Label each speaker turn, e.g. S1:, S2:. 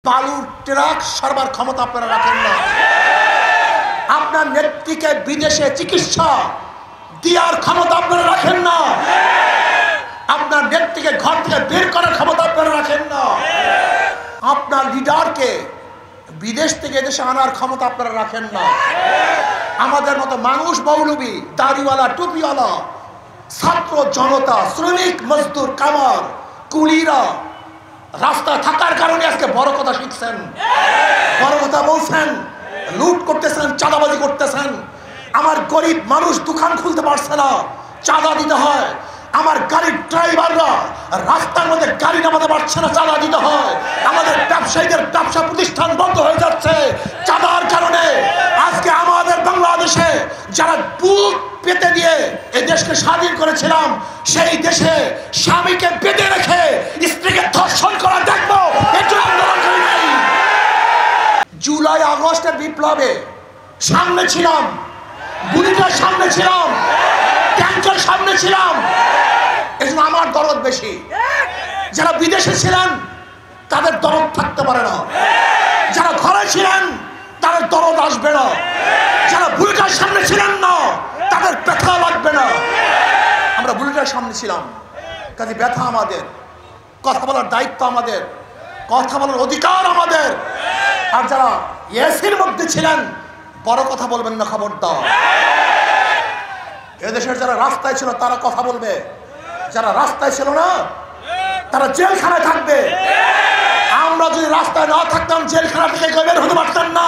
S1: বালুর ট্রাক সরবার ক্ষমতা আপনারা রাখেন না। আপনার নেত্রীকে বিদেশে চিকিৎসা দেওয়ার ক্ষমতা আপনারা রাখেন না। আপনার নেত্রীকে ঘর থেকে বের করার ক্ষমতা আপনারা রাখেন না। আপনার লিডারকে বিদেশ থেকে এদেশে আনার ক্ষমতা আপনারা রাখেন না। আমাদের মতো মানুষ, মৌলবী, দাড়িওয়ালা, টুপিওয়ালা, ছাত্র জনতা, শ্রমিক, মজদুর, কামার, কুলিরা রাস্তায় থাকার কারণে আজকে বড় কথা শিখছেন, বড় কথা বলছেন, লুট করতেছেন, চাঁদাবাজি করতেছেন। আমার গরিব মানুষ দোকান খুলতে পারছে না, চাঁদা দিতে হয়। আমার গাড়ির ড্রাইভাররা রাস্তার মধ্যে গাড়ি নামাতে পারছে না, চাঁদা দিতে হয়। আমাদের ব্যবসায়ীদের ব্যবসা প্রতিষ্ঠান বন্ধ হয়ে যাচ্ছে চাঁদার কারণে। আজকে আমাদের বাংলাদেশে যারা বুক পেতে দিয়ে এই দেশকে স্বাধীন করেছিলাম, সেই দেশে স্বামীকে বেঁধে রেখে স্ত্রীকে ধর্ষণ করা দেখবো, এটা আন্দোলন করি নাই। জুলাই আগস্টের বিপ্লবে সামনে ছিলাম, বুলেটের সামনে ছিলাম, ট্যাঙ্কের সামনে ছিলাম। এজন্য আমার দরদ বেশি। যারা বিদেশে ছিলেন তাদের দরদ থাকতে পারে না, যারা ঘরে ছিলেন তাদের দরদ আসবে না, যারা বুলেটের সামনে ছিলেন না তাদের ব্যথা লাগবে না। আমরা বুলেটের সামনে ছিলাম, কাজে ব্যথা আমাদের, কথা বলার দায়িত্ব আমাদের, কথা বলার অধিকার আমাদের। আর যারা এসির মধ্যে ছিলেন বড় কথা বলবেন না, খবরদার। এদেশের যারা রাস্তায় ছিল তারা কথা বলবে, যারা রাস্তায় ছিল না তারা জেলখানায় থাকবে। আমরা যদি রাস্তায় না থাকতাম জেলখানা থেকে বের হতে পারতাম না।